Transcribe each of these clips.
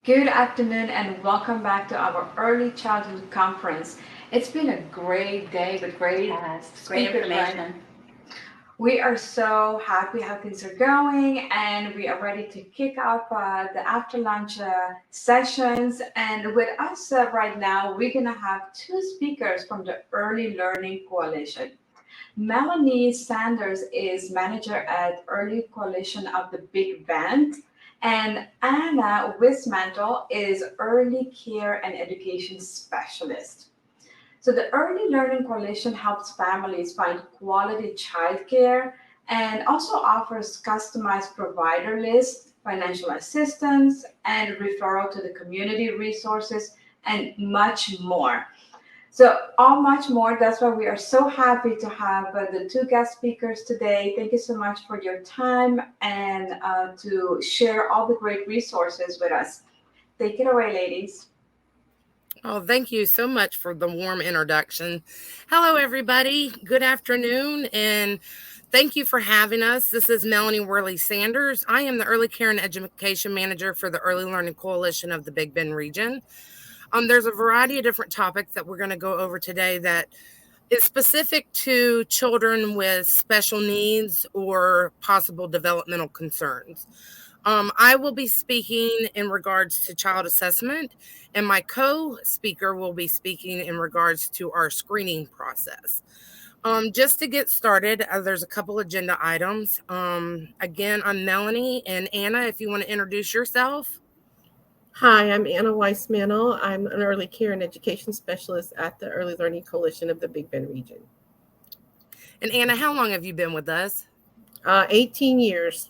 Good afternoon and welcome back to our early childhood conference. It's been a great day with great Great speakers, right? information. We are so happy how things are going, and we are ready to kick off the after lunch sessions. And with us right now, we're going to have two speakers from the Early Learning Coalition. Melanie Sanders is manager at Early Coalition of the Big Bend, and Anna Weismantel is early care and education specialist. So the Early Learning Coalition helps families find quality childcare and also offers customized provider lists, financial assistance, and referral to the community resources, and much more. So, all much more. That's why we are so happy to have the two guest speakers today. Thank you so much for your time and to share all the great resources with us. Take it away, ladies. Oh, thank you so much for the warm introduction. Hello, everybody. Good afternoon, and thank you for having us. This is Melanie Worley Sanders. I am the Early Care and Education Manager for the Early Learning Coalition of the Big Bend region. There's a variety of different topics that we're going to go over today that is specific to children with special needs or possible developmental concerns. I will be speaking in regards to child assessment, and my co-speaker will be speaking in regards to our screening process. Just to get started, there's a couple agenda items. Again, I'm Melanie, and Anna, if you want to introduce yourself. Hi, I'm Anna Weismantel. I'm an early care and education specialist at the Early Learning Coalition of the Big Bend region. And Anna, how long have you been with us? 18 years.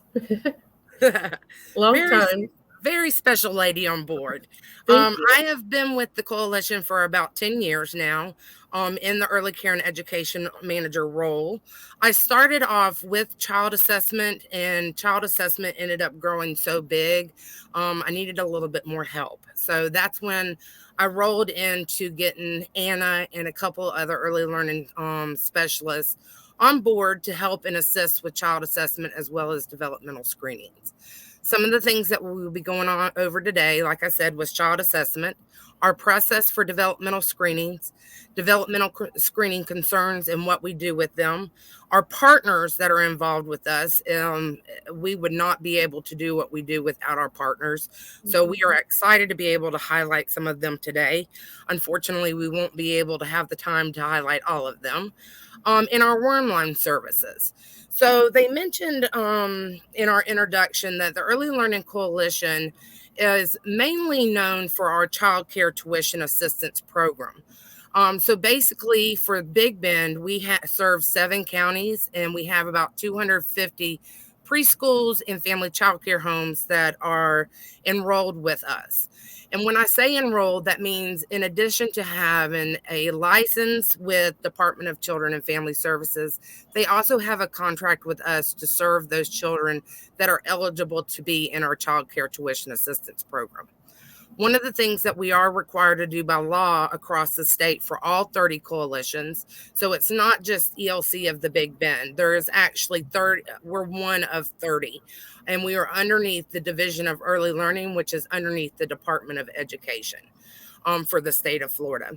Long very, time. Very special lady on board. Thank you. I have been with the coalition for about 10 years now, in the early care and education manager role. I started off with child assessment, and child assessment ended up growing so big, I needed a little bit more help. So that's when I rolled into getting Anna and a couple other early learning specialists on board to help and assist with child assessment as well as developmental screenings. Some of the things that we will be going on over today, like I said, was child assessment, our process for developmental screenings, developmental screening concerns and what we do with them, our partners that are involved with us. We would not be able to do what we do without our partners. So we are excited to be able to highlight some of them today. Unfortunately, we won't be able to have the time to highlight all of them. In our Warmline services. So they mentioned in our introduction that the Early Learning Coalition is mainly known for our child care tuition assistance program. So basically for Big Bend, we serve 7 counties, and we have about 250 preschools and family child care homes that are enrolled with us. And when I say enrolled, that means in addition to having a license with Department of Children and Family Services, they also have a contract with us to serve those children that are eligible to be in our child care tuition assistance program. One of the things that we are required to do by law across the state for all 30 coalitions, so it's not just ELC of the Big Bend. There is actually 30, we're one of 30, and we are underneath the Division of Early Learning, which is underneath the Department of Education for the state of Florida.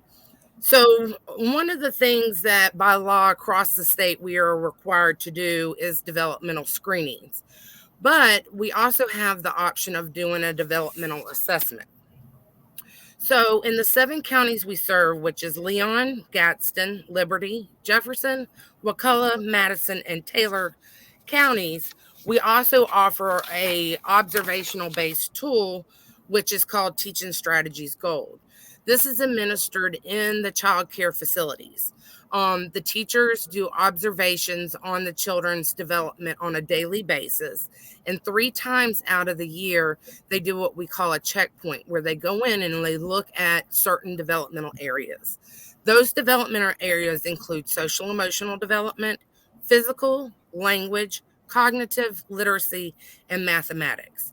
So one of the things that by law across the state we are required to do is developmental screenings. But we also have the option of doing a developmental assessment. So in the 7 counties we serve, which is Leon, Gadsden, Liberty, Jefferson, Wakulla, Madison, and Taylor counties, we also offer a observational based tool, which is called Teaching Strategies Gold. This is administered in the child care facilities. The teachers do observations on the children's development on a daily basis. And 3 times out of the year, they do what we call a checkpoint, where they go in and they look at certain developmental areas. Those developmental areas include social emotional development, physical, language, cognitive, literacy, and mathematics.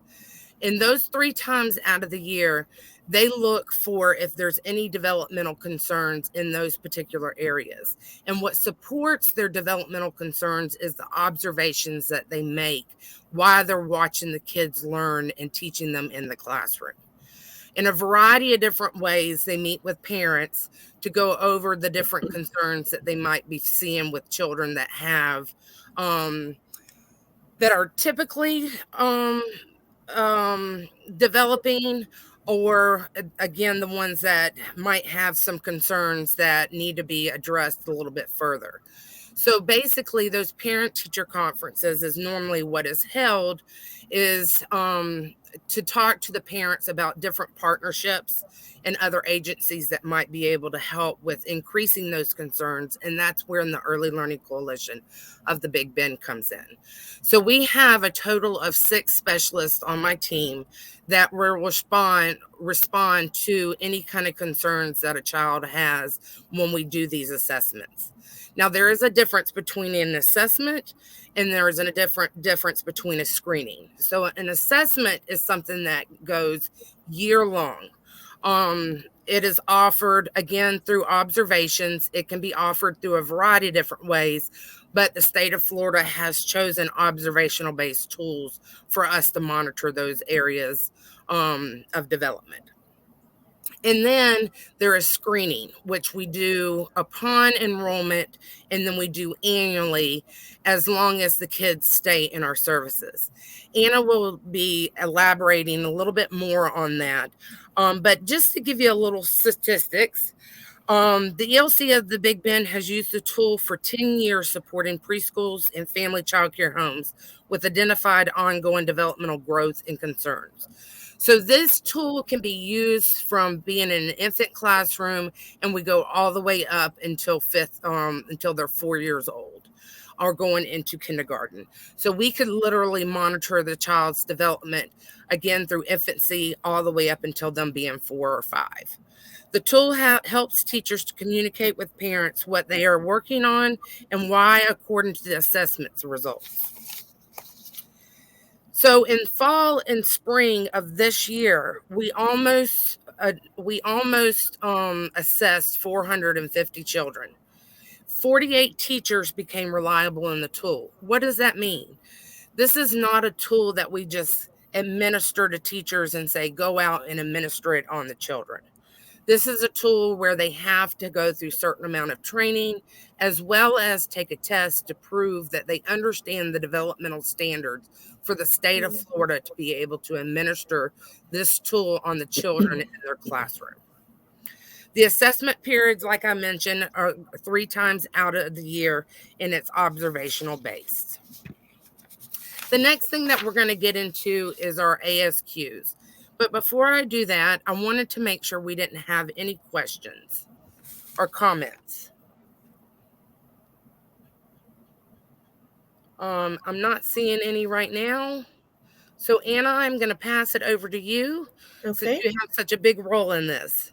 And those 3 times out of the year, they look for if there's any developmental concerns in those particular areas. And what supports their developmental concerns is the observations that they make while they're watching the kids learn and teaching them in the classroom. In a variety of different ways, they meet with parents to go over the different concerns that they might be seeing with children that have that are typically developing, or again, the ones that might have some concerns that need to be addressed a little bit further. So basically, those parent-teacher conferences is normally what is held is to talk to the parents about different partnerships and other agencies that might be able to help with increasing those concerns. And that's where in the Early Learning Coalition of the Big Bend comes in. So we have a total of 6 specialists on my team that will respond to any kind of concerns that a child has when we do these assessments. Now, there is a difference between an assessment and there is a difference between a screening. So an assessment is something that goes year long. It is offered, again, through observations. It can be offered through a variety of different ways, but the state of Florida has chosen observational-based tools for us to monitor those areas of development. And then there is screening, which we do upon enrollment, and then we do annually as long as the kids stay in our services. Anna will be elaborating a little bit more on that. But just to give you a little statistics, the ELC of the Big Bend has used the tool for 10 years supporting preschools and family child care homes with identified ongoing developmental growth and concerns. So this tool can be used from being in an infant classroom, and we go all the way up until until they're 4 years old or going into kindergarten. So we could literally monitor the child's development again through infancy all the way up until them being 4 or 5. The tool helps teachers to communicate with parents what they are working on and why according to the assessment's results. So in fall and spring of this year, we almost assessed 450 children. 48 teachers became reliable in the tool. What does that mean? This is not a tool that we just administer to teachers and say, go out and administer it on the children. This is a tool where they have to go through a certain amount of training, as well as take a test to prove that they understand the developmental standards for the state of Florida to be able to administer this tool on the children in their classroom. The assessment periods, like I mentioned, are 3 times out of the year, and it's observational based. The next thing that we're going to get into is our ASQs. But before I do that, I wanted to make sure we didn't have any questions or comments. I'm not seeing any right now. So Anna, I'm going to pass it over to you. Okay. Since you have such a big role in this.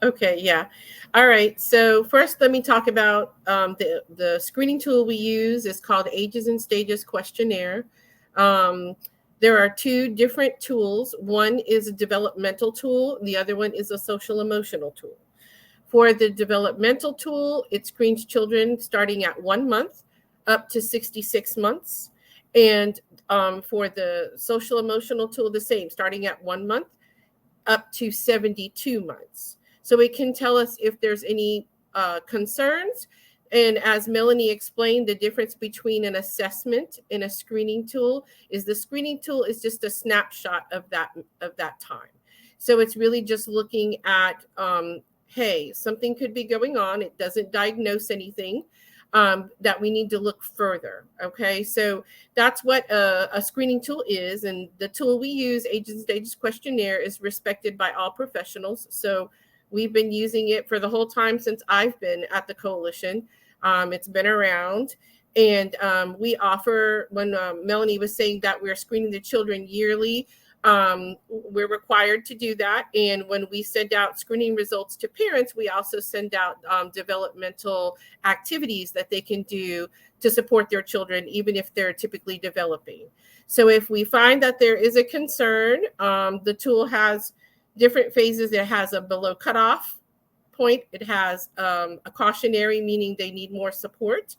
Okay, yeah. All right. So first, let me talk about the screening tool we use. Is called Ages and Stages Questionnaire. There are 2 different tools. One is a developmental tool. The other one is a social emotional tool. For the developmental tool, it screens children starting at 1 month up to 66 months. And for the social emotional tool, the same, starting at 1 month up to 72 months. So it can tell us if there's any concerns. And as Melanie explained, the difference between an assessment and a screening tool is the screening tool is just a snapshot of that time. So it's really just looking at, hey, something could be going on. It doesn't diagnose anything that we need to look further. Okay, so that's what a screening tool is. And the tool we use, Ages and Stages Questionnaire, is respected by all professionals. So we've been using it for the whole time since I've been at the coalition. It's been around. And we offer, when Melanie was saying that we're screening the children yearly, we're required to do that. And when we send out screening results to parents, we also send out developmental activities that they can do to support their children, even if they're typically developing. So if we find that there is a concern, the tool has different phases. It has a below cutoff point. It has a cautionary, meaning they need more support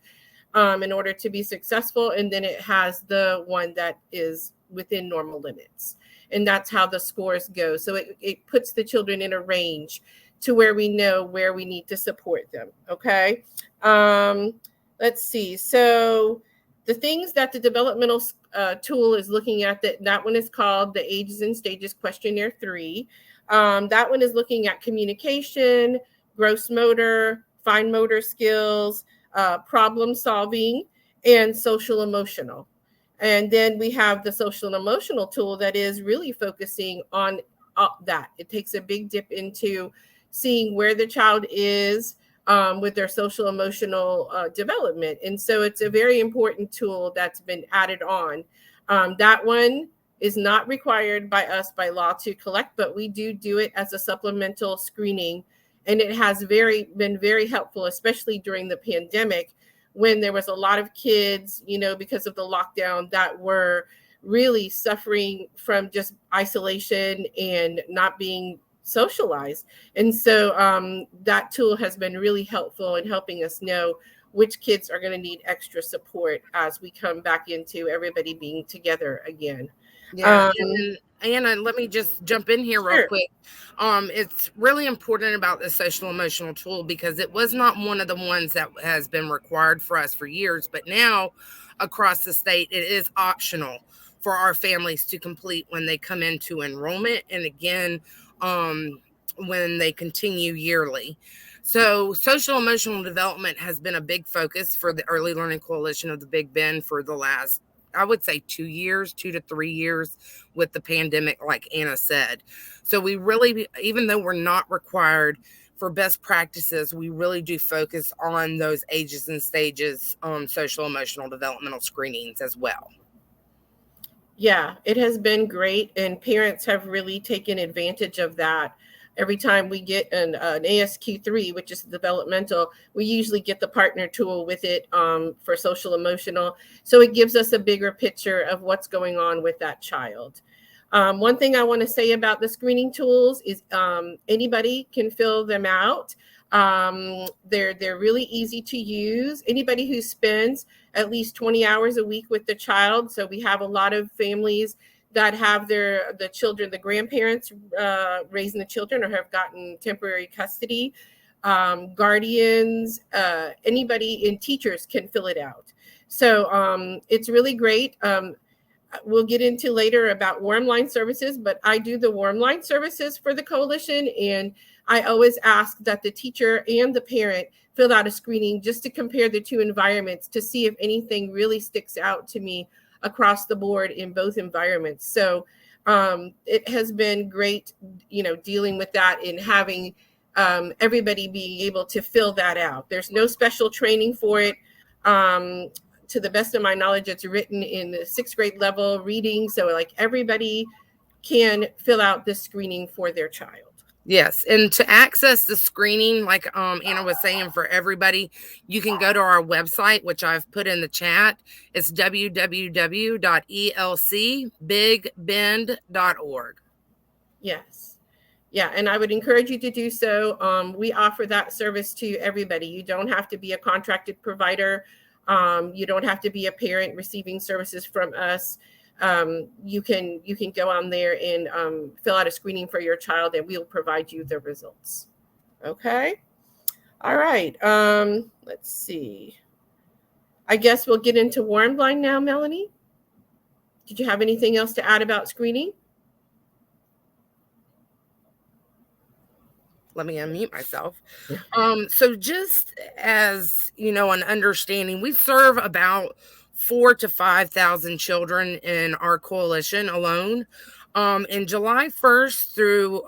in order to be successful. And then it has the one that is within normal limits. And that's how the scores go. So it puts the children in a range to where we know where we need to support them. Okay. Let's see. So the things that the developmental tool is looking at, that one is called the Ages and Stages Questionnaire 3. That one is looking at communication, gross motor, fine motor skills, problem solving, and social emotional. And then we have the social and emotional tool that is really focusing on that. It takes a big dip into seeing where the child is with their social emotional development. And so it's a very important tool that's been added on. That one is not required by us by law to collect, but we do it as a supplemental screening. And it has been very helpful, especially during the pandemic, when there was a lot of kids, because of the lockdown, that were really suffering from just isolation and not being socialized. And so that tool has been really helpful in helping us know which kids are going to need extra support as we come back into everybody being together again. Yeah. And Anna, let me just jump in here real Sure. quick. It's really important about the social emotional tool because it was not one of the ones that has been required for us for years, but now across the state, it is optional for our families to complete when they come into enrollment. And again, when they continue yearly. So social emotional development has been a big focus for the Early Learning Coalition of the Big Bend for the last, I would say 2 to 3 years with the pandemic, like Anna said. So we really, even though we're not required for best practices, we really do focus on those ages and stages, social emotional developmental screenings as well. Yeah, it has been great. And parents have really taken advantage of that. Every time we get an ASQ3, which is developmental, we usually get the partner tool with it for social emotional. So it gives us a bigger picture of what's going on with that child. One thing I want to say about the screening tools is anybody can fill them out. They're really easy to use. Anybody who spends at least 20 hours a week with the child. So we have a lot of families that have the children, the grandparents raising the children or have gotten temporary custody. Guardians, anybody, and teachers can fill it out. So it's really great. We'll get into later about Warmline services, but I do the Warmline services for the coalition. And I always ask that the teacher and the parent fill out a screening just to compare the two environments to see if anything really sticks out to me across the board in both environments. So it has been great, dealing with that and having everybody being able to fill that out. There's no special training for it. To the best of my knowledge, it's written in the 6th grade level reading. So like everybody can fill out this screening for their child. Yes. And to access the screening, like Anna was saying, for everybody, you can go to our website, which I've put in the chat. It's www.elcbigbend.org. Yes. Yeah. And I would encourage you to do so. We offer that service to everybody. You don't have to be a contracted provider. You don't have to be a parent receiving services from us. You can go on there and fill out a screening for your child, and we'll provide you the results. Okay. All right. Let's see. I guess we'll get into Warmline now, Melanie. Did you have anything else to add about screening? Let me unmute myself. So just as, an understanding, we serve about 4,000 to 5,000 children in our coalition alone. In July 1st through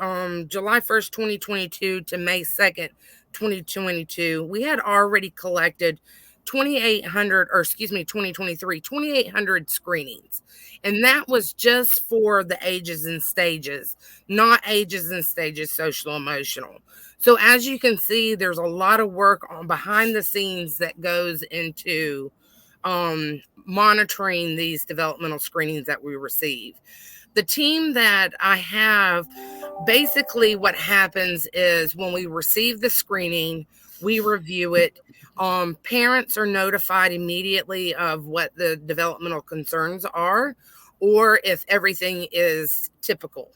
July 1st, 2022 to May 2nd, 2022, we had already collected 2,800 screenings. And that was just for the ages and stages, not ages and stages social emotional. So as you can see, there's a lot of work on behind the scenes that goes into monitoring these developmental screenings that we receive. The team that I have, basically what happens is when we receive the screening, we review it. Parents are notified immediately of what the developmental concerns are. or if everything is typical.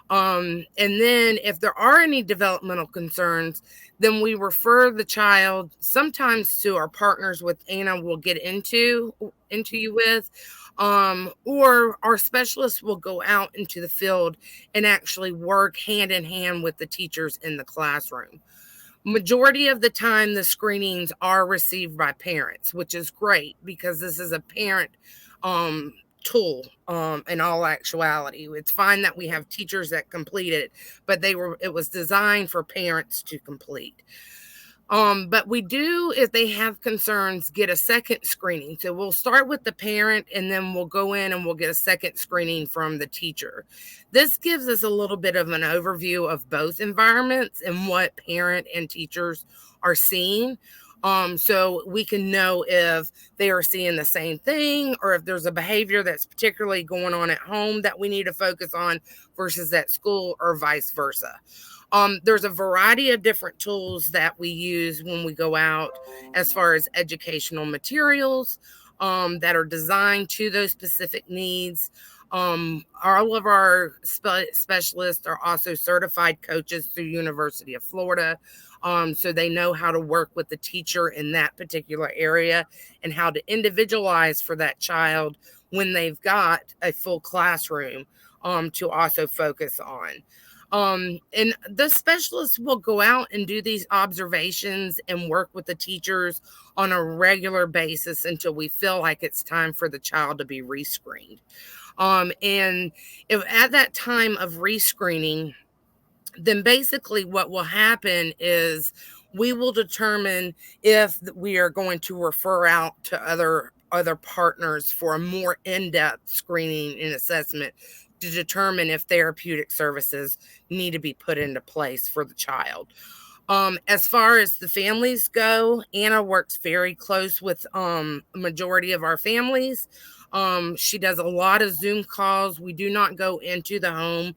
And then if there are any developmental concerns, then we refer the child sometimes to our partners with Anna will get into you with, or our specialists will go out into the field and actually work hand in hand with the teachers in the classroom. Majority of the time, the screenings are received by parents, which is great because this is a parent tool in all actuality. It's fine that we have teachers that complete it, but it was designed for parents to complete. But we do, if they have concerns, get a second screening. So we'll start with the parent and then we'll go in and we'll get a second screening from the teacher. This gives us a little bit of an overview of both environments and what parent and teachers are seeing. So we can know if they are seeing the same thing or if there's a behavior that's particularly going on at home that we need to focus on versus at school or vice versa. There's a variety of different tools that we use when we go out as far as educational materials that are designed to those specific needs. All of our specialists are also certified coaches through University of Florida. So they know how to work with the teacher in that particular area and how to individualize for that child when they've got a full classroom to also focus on. And the specialists will go out and do these observations and work with the teachers on a regular basis until we feel like it's time for the child to be rescreened. And if at that time of rescreening, then basically what will happen is we will determine if we are going to refer out to other partners for a more in-depth screening and assessment to determine if therapeutic services need to be put into place for the child. As far as the families go, Anna works very close with a majority of our families. She does a lot of Zoom calls. We do not go into the home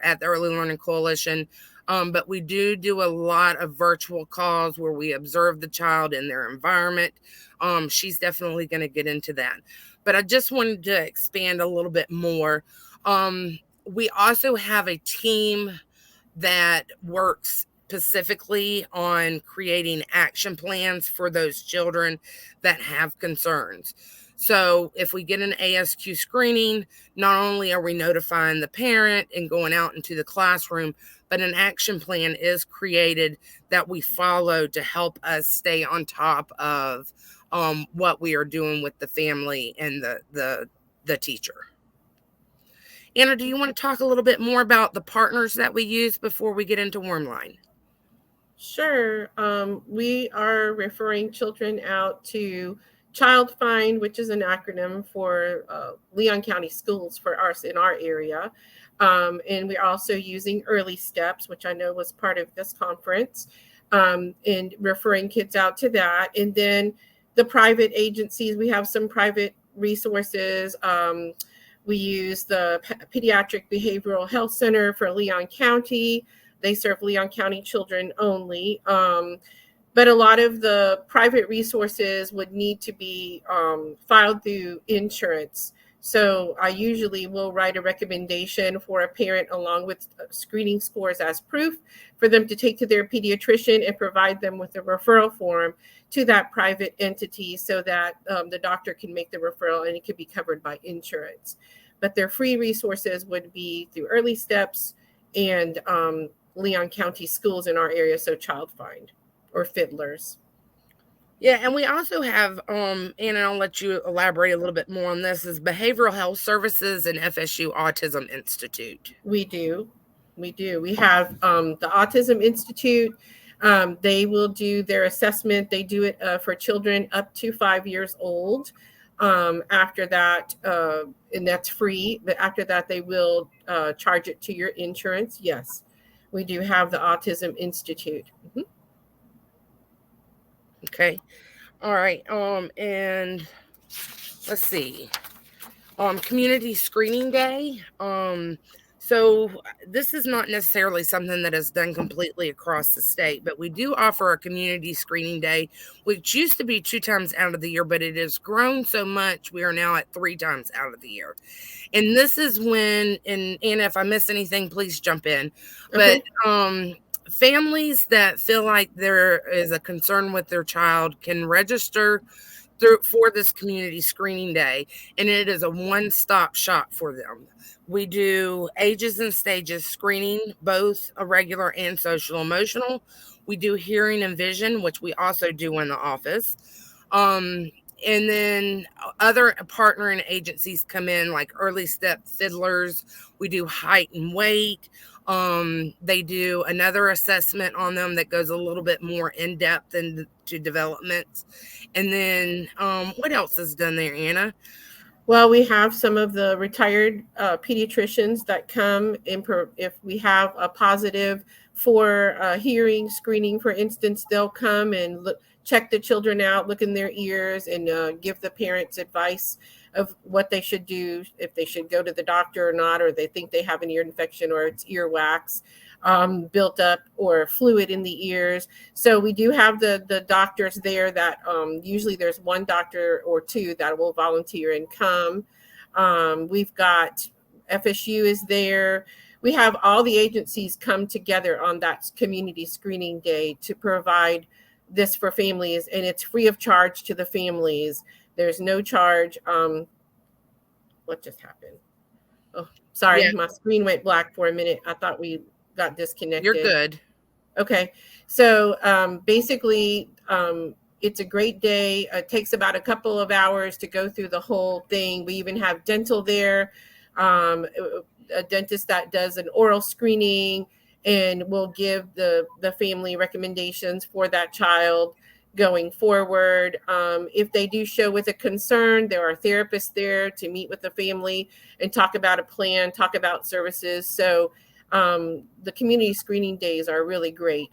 at the Early Learning Coalition, but we do a lot of virtual calls where we observe the child in their environment. She's definitely going to get into that. But I just wanted to expand a little bit more. We also have a team that works specifically on creating action plans for those children that have concerns. So if we get an ASQ screening, not only are we notifying the parent and going out into the classroom, but an action plan is created that we follow to help us stay on top of what we are doing with the family and the teacher. Anna, do you want to talk a little bit more about the partners that we use before we get into Warmline? Sure. We are referring children out to Child Find, which is an acronym for Leon County Schools for us in our area. And we're also using Early Steps, which I know was part of this conference, and referring kids out to that. And then the private agencies, we have some private resources. We use the Pediatric Behavioral Health Center for Leon County. They serve Leon County children only. But a lot of the private resources would need to be filed through insurance. So I usually will write a recommendation for a parent along with screening scores as proof for them to take to their pediatrician and provide them with a referral form to that private entity so that the doctor can make the referral and it can be covered by insurance. But their free resources would be through Early Steps and Leon County schools in our area, so Child Find or Fiddlers. Yeah, and we also have, and I'll let you elaborate a little bit more on this, is Behavioral Health Services and FSU Autism Institute. We do. We have the Autism Institute. They will do their assessment. They do it for children up to 5 years old. After that, and that's free, but after that, they will charge it to your insurance. Yes, we do have the Autism Institute. Mm-hmm. Okay. All right. And let's see. Community Screening Day. So So this is not necessarily something that is done completely across the state, but we do offer a community screening day, which used to be 2 times out of the year, but it has grown so much we are now at 3 times out of the year. And this is when, and Anna, if I miss anything, please jump in. Okay. But families that feel like there is a concern with their child can register for this community screening day, and it is a one-stop shop for them. We do ages and stages screening, both a regular and social emotional. We do hearing and vision, which we also do in the office. And then other partnering agencies come in, like Early Step Fiddlers. We do height and weight. They do another assessment on them that goes a little bit more in depth into development. And then what else is done there, Anna? Well, we have some of the retired pediatricians that come in. If we have a positive for hearing screening, for instance, they'll come and check the children out, look in their ears, and give the parents advice of what they should do, if they should go to the doctor or not, or they think they have an ear infection or it's earwax built up or fluid in the ears. So we do have the doctors there that usually there's one doctor or two that will volunteer and come. We've got FSU is there. We have all the agencies come together on that community screening day to provide this for families, and it's free of charge to the families. There's no charge. What just happened? Oh, sorry, Yeah. My screen went black for a minute. I thought we got disconnected. You're good. Okay. So basically, it's a great day. It takes about a couple of hours to go through the whole thing. We even have dental there, a dentist that does an oral screening and will give the family recommendations for that child going forward. If they do show with a concern, there are therapists there to meet with the family and talk about a plan, talk about services. So the community screening days are really great.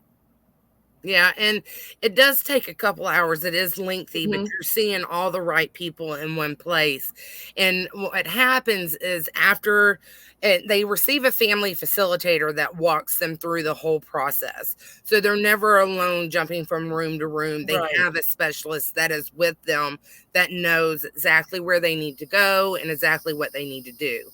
Yeah, and it does take a couple hours. It is lengthy, but Mhm. you're seeing all the right people in one place. And what happens is after they receive a family facilitator that walks them through the whole process. So they're never alone jumping from room to room. They Right. have a specialist that is with them that knows exactly where they need to go and exactly what they need to do.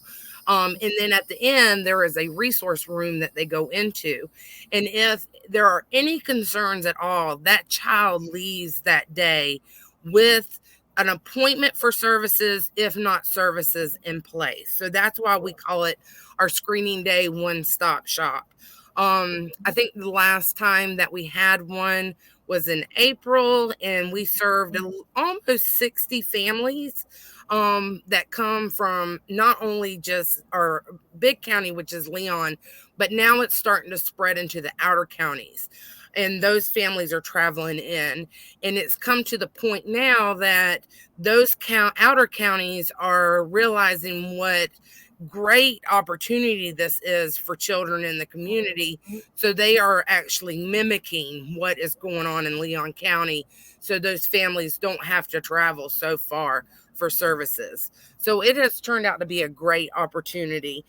And then at the end, there is a resource room that they go into. And if there are any concerns at all, that child leaves that day with an appointment for services, if not services in place. So that's why we call it our screening day one-stop shop. I think the last time that we had one was in April, and we served almost 60 families that come from not only just our big county, which is Leon, but now it's starting to spread into the outer counties. And those families are traveling in. And it's come to the point now that those outer counties are realizing what great opportunity this is for children in the community. So they are actually mimicking what is going on in Leon County. So those families don't have to travel so far for services. So it has turned out to be a great opportunity.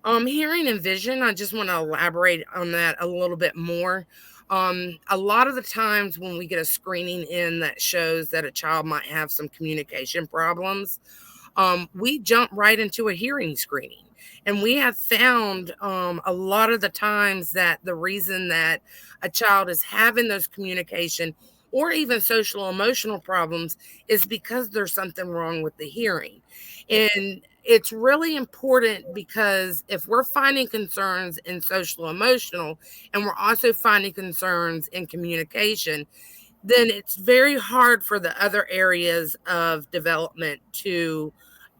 Hearing and vision, I just want to elaborate on that a little bit more. A lot of the times when we get a screening in that shows that a child might have some communication problems, we jump right into a hearing screening. And we have found a lot of the times that the reason that a child is having those communication or even social emotional problems is because there's something wrong with the hearing. And it's really important because if we're finding concerns in social emotional and we're also finding concerns in communication, then it's very hard for the other areas of development to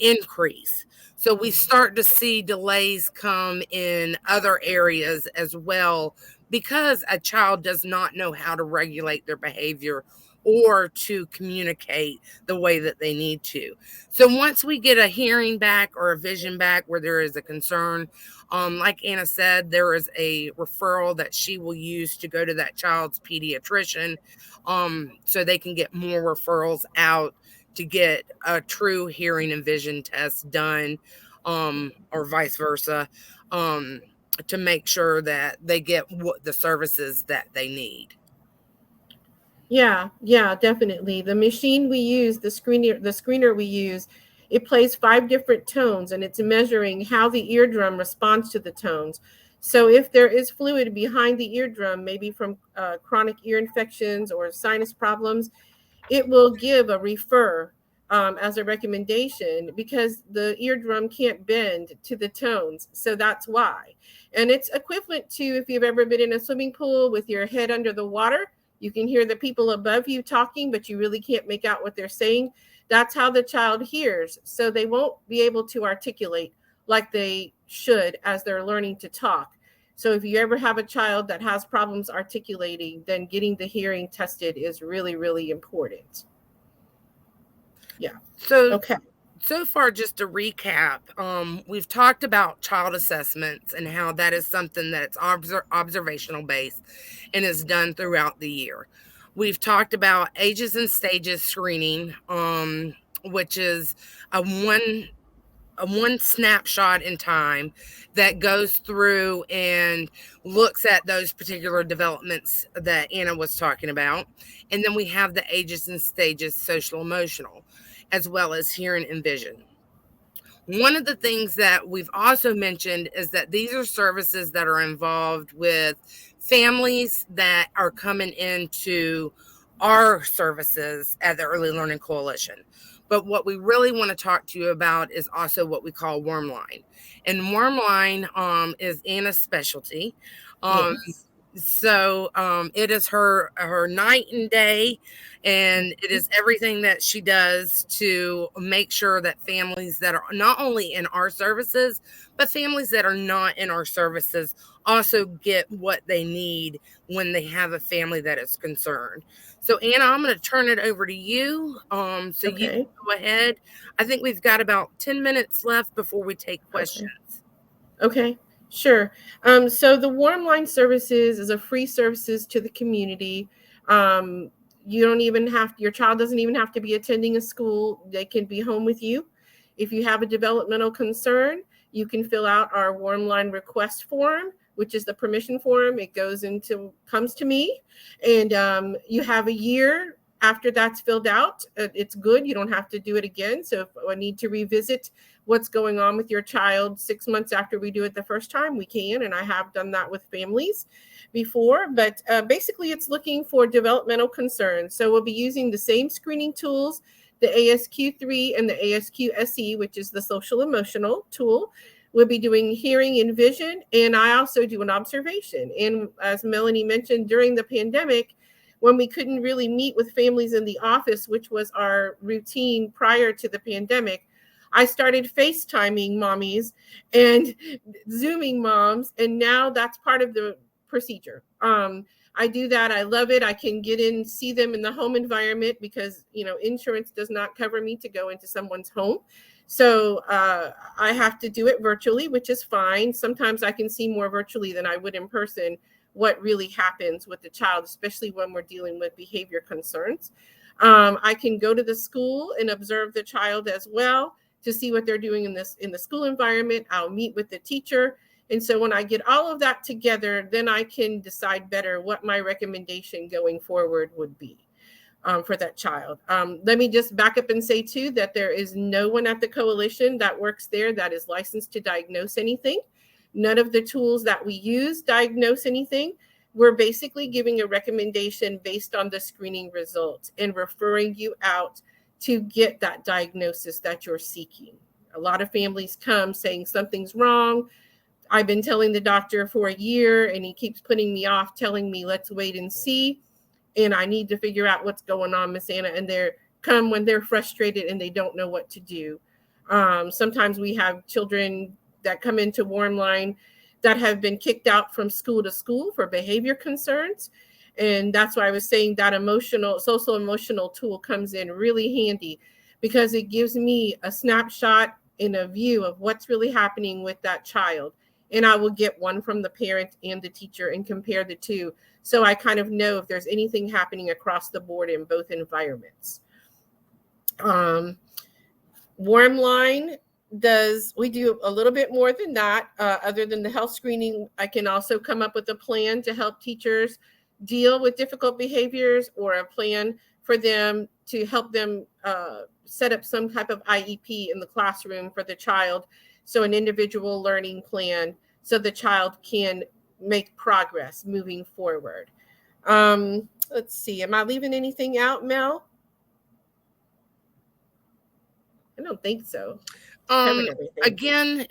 increase. So we start to see delays come in other areas as well because a child does not know how to regulate their behavior or to communicate the way that they need to. So once we get a hearing back or a vision back where there is a concern, like Anna said, there is a referral that she will use to go to that child's pediatrician, so they can get more referrals out to get a true hearing and vision test done. or vice versa, to make sure that they get the services that they need. Yeah, definitely. The machine we use, the screener we use, it plays 5 different tones, and it's measuring how the eardrum responds to the tones. So if there is fluid behind the eardrum, maybe from chronic ear infections or sinus problems, it will give a refer as a recommendation, because the eardrum can't bend to the tones. So that's why. And it's equivalent to if you've ever been in a swimming pool with your head under the water. You can hear the people above you talking, but you really can't make out what they're saying. That's how the child hears. So they won't be able to articulate like they should as they're learning to talk. So if you ever have a child that has problems articulating, then getting the hearing tested is really, really important. Yeah. So, Okay. So far, just to recap, we've talked about child assessments and how that is something that's observational based and is done throughout the year. We've talked about ages and stages screening, which is a one snapshot in time that goes through and looks at those particular developments that Anna was talking about. And then we have the ages and stages social emotional, as well as hearing and vision. One of the things that we've also mentioned is that these are services that are involved with families that are coming into our services at the Early Learning Coalition. But what we really want to talk to you about is also what we call Warmline. And Warmline is Anna's specialty. Yes. So it is her night and day, and it is everything that she does to make sure that families that are not only in our services, but families that are not in our services also get what they need when they have a family that is concerned. So Anna, I'm going to turn it over to you. You can go ahead. I think we've got about 10 minutes left before we take questions. Okay. Sure. So the Warmline services is a free services to the community. You don't even your child doesn't even have to be attending a school. They can be home with you. If you have a developmental concern, you can fill out our Warmline request form, which is the permission form. It comes to me, and you have a year after that's filled out. It's good. You don't have to do it again. So if I need to revisit what's going on with your child 6 months after we do it the first time, we can. And I have done that with families before. But basically, it's looking for developmental concerns. So we'll be using the same screening tools, the ASQ3 and the ASQ-SE, which is the social emotional tool. We'll be doing hearing and vision. And I also do an observation. And as Melanie mentioned, during the pandemic, when we couldn't really meet with families in the office, which was our routine prior to the pandemic, I started FaceTiming mommies and Zooming moms, and now that's part of the procedure. I do that. I love it. I can get in, see them in the home environment because, insurance does not cover me to go into someone's home. So I have to do it virtually, which is fine. Sometimes I can see more virtually than I would in person what really happens with the child, especially when we're dealing with behavior concerns. I can go to the school and observe the child as well to see what they're doing in the school environment. I'll meet with the teacher. And so when I get all of that together, then I can decide better what my recommendation going forward would be for that child. Let me just back up and say too, that there is no one at the coalition that works there that is licensed to diagnose anything. None of the tools that we use diagnose anything. We're basically giving a recommendation based on the screening results and referring you out to get that diagnosis that you're seeking. A lot of families come saying something's wrong. I've been telling the doctor for a year and he keeps putting me off, telling me, let's wait and see. And I need to figure out what's going on, Miss Anna. And they come when they're frustrated and they don't know what to do. Sometimes we have children that come into Warmline that have been kicked out from school to school for behavior concerns. And that's why I was saying that social emotional tool comes in really handy because it gives me a snapshot and a view of what's really happening with that child. And I will get one from the parent and the teacher and compare the two. So I kind of know if there's anything happening across the board in both environments. Warmline we do a little bit more than that. Other than the health screening, I can also come up with a plan to help teachers deal with difficult behaviors, or a plan for them to help them set up some type of IEP in the classroom for the child. So an individual learning plan, so the child can make progress moving forward. Let's see, am I leaving anything out, Mel? I don't think so. Covered everything. Again,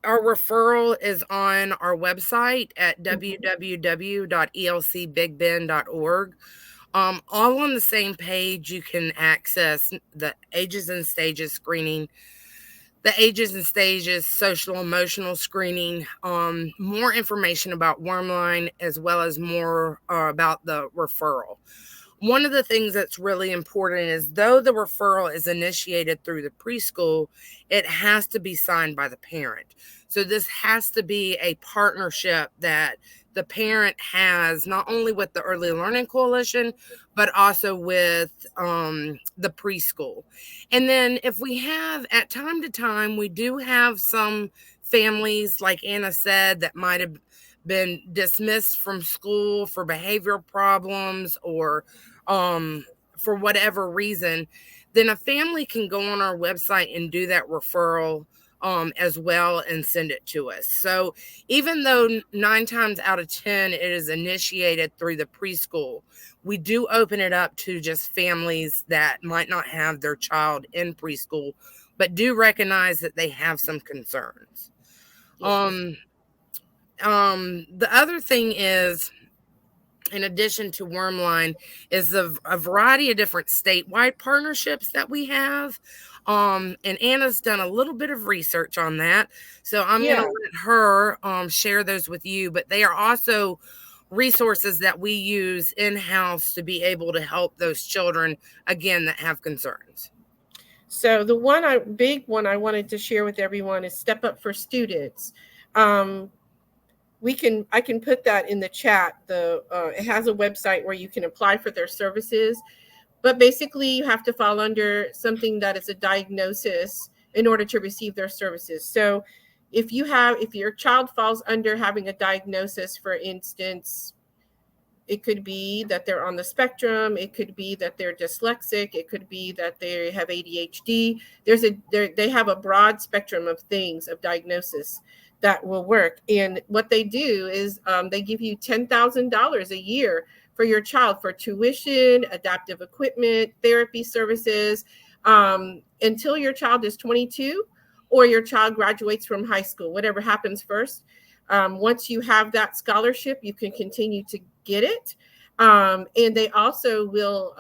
our referral is on our website at www.elcbigbend.org. All on the same page, you can access the ages and stages screening, the ages and stages social emotional screening, more information about Warmline, as well as more about the referral. One of the things that's really important is, though the referral is initiated through the preschool, it has to be signed by the parent. So this has to be a partnership that the parent has, not only with the Early Learning Coalition, but also with the preschool. And then if we have, at time to time, we do have some families, like Anna said, that might have been dismissed from school for behavioral problems, or for whatever reason, then a family can go on our website and do that referral as well and send it to us. So even though 9 times out of 10 it is initiated through the preschool, we do open it up to just families that might not have their child in preschool, but do recognize that they have some concerns. Yes. The other thing is, in addition to Warmline, is a variety of different statewide partnerships that we have. And Anna's done a little bit of research on that, so I'm going to let her share those with you. But they are also resources that we use in-house to be able to help those children, again, that have concerns. So the big one I wanted to share with everyone is Step Up for Students. I can put that in the chat. It has a website where you can apply for their services, but basically you have to fall under something that is a diagnosis in order to receive their services. So if your child falls under having a diagnosis, for instance, it could be that they're on the spectrum. It could be that they're dyslexic. It could be that they have ADHD. They have a broad spectrum of things, of diagnosis that will work. And what they do is they give you $10,000 a year for your child for tuition, adaptive equipment, therapy services, until your child is 22 or your child graduates from high school, whatever happens first. Once you have that scholarship, you can continue to get it. And they also will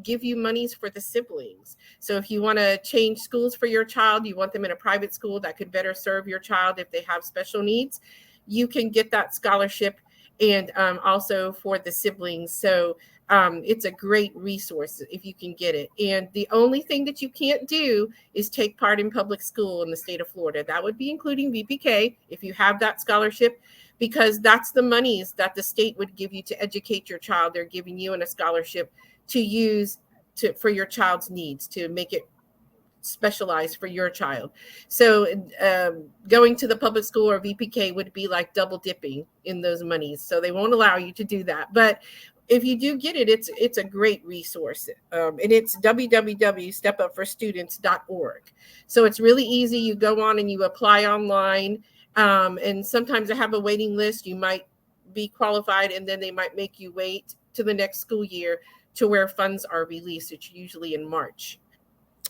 give you monies for the siblings. So if you want to change schools for your child, you want them in a private school that could better serve your child if they have special needs, you can get that scholarship, and also for the siblings. So it's a great resource if you can get it. And the only thing that you can't do is take part in public school in the state of Florida. That would be including VPK if you have that scholarship, because that's the monies that the state would give you to educate your child. They're giving you in a scholarship to use for your child's needs, to make it specialized for your child. So going to the public school or VPK would be like double dipping in those monies. So they won't allow you to do that. But if you do get it, it's a great resource. And it's www.stepupforstudents.org. So it's really easy. You go on and you apply online. And sometimes they have a waiting list. You might be qualified, and then they might make you wait to the next school year to where funds are released. It's usually in March.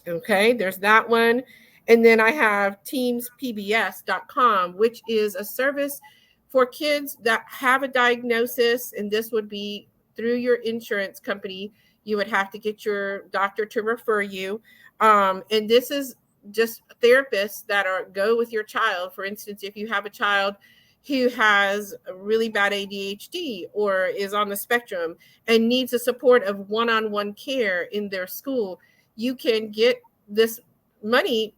Okay, there's that one. And then I have teamspbs.com, which is a service for kids that have a diagnosis. And this would be through your insurance company. You would have to get your doctor to refer you. And this is just therapists that go with your child. For instance, if you have a child who has a really bad ADHD or is on the spectrum and needs the support of one-on-one care in their school, you can get this money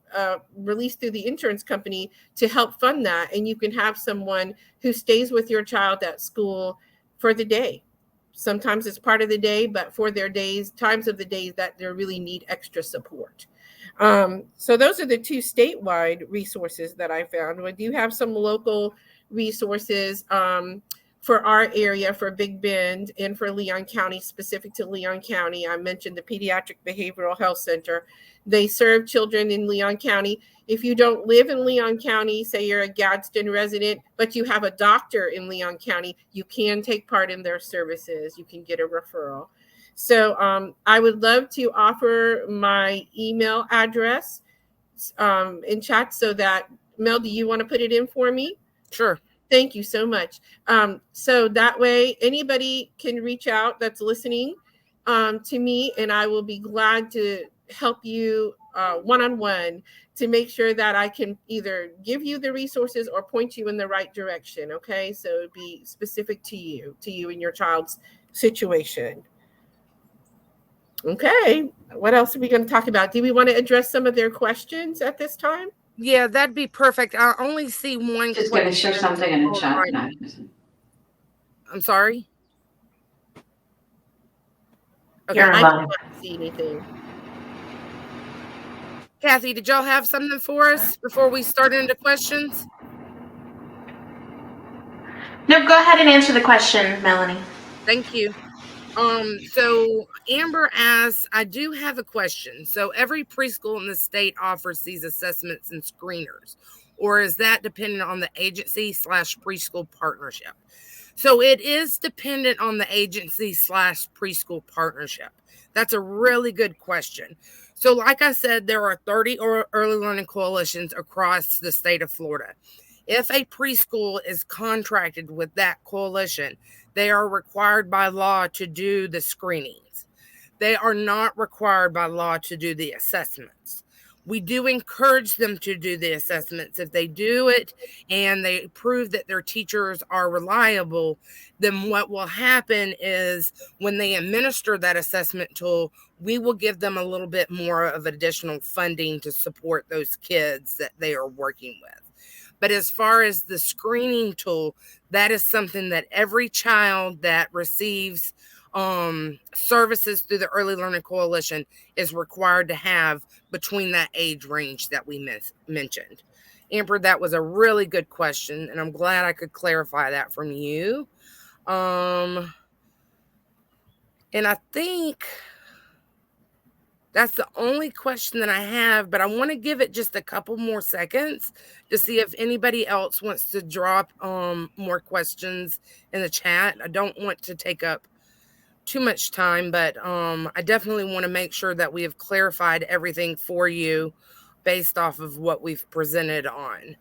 released through the insurance company to help fund that. And you can have someone who stays with your child at school for the day. Sometimes it's part of the day, but for their times of the days that they really need extra support. So those are the two statewide resources that I found. We do have some local resources for our area, for Big Bend and for Leon County, specific to Leon County. I mentioned the Pediatric Behavioral Health Center. They serve children in Leon County. If you don't live in Leon County, say you're a Gadsden resident, but you have a doctor in Leon County, you can take part in their services. You can get a referral. So I would love to offer my email address in chat so that, Mel, do you want to put it in for me? Sure. Thank you so much. So that way anybody can reach out that's listening to me, and I will be glad to help you one-on-one to make sure that I can either give you the resources or point you in the right direction. Okay. So it'd be specific to you and your child's situation. Okay. What else are we going to talk about? Do we want to address some of their questions at this time? Yeah, that'd be perfect. I only see one. Just going to share something in the chat. Right. No. I'm sorry. Okay, I can't see anything. Kathy, did y'all have something for us before we start into questions? No, go ahead and answer the question, Melanie. Thank you. So Amber asks, I do have a question. So every preschool in the state offers these assessments and screeners, or is that dependent on the agency/preschool partnership? So it is dependent on the agency/preschool partnership. That's a really good question. So like I said, there are 30 early learning coalitions across the state of Florida. If a preschool is contracted with that coalition, they are required by law to do the screenings. They are not required by law to do the assessments. We do encourage them to do the assessments. If they do it and they prove that their teachers are reliable, then what will happen is when they administer that assessment tool, we will give them a little bit more of additional funding to support those kids that they are working with. But as far as the screening tool, that is something that every child that receives services through the Early Learning Coalition is required to have between that age range that we mentioned. Amber, that was a really good question, and I'm glad I could clarify that from you. And I think that's the only question that I have, but I want to give it just a couple more seconds to see if anybody else wants to drop more questions in the chat. I don't want to take up too much time, but I definitely want to make sure that we have clarified everything for you based off of what we've presented on.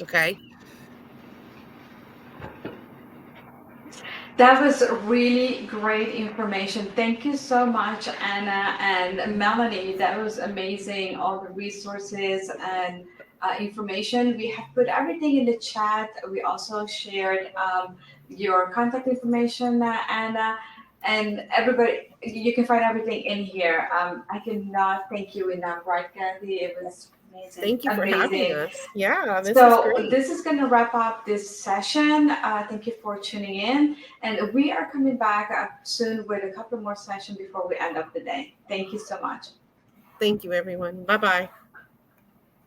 Okay. That was really great information. Thank you so much, Anna and Melanie. That was amazing. All the resources and information. We have put everything in the chat. We also shared your contact information, Anna, and everybody. You can find everything in here. I cannot thank you enough, right, Kathy? It was amazing. Thank you for having us. Yeah, this is great. This is going to wrap up this session. Thank you for tuning in. And we are coming back soon with a couple more sessions before we end up the day. Thank you so much. Thank you, everyone. Bye-bye.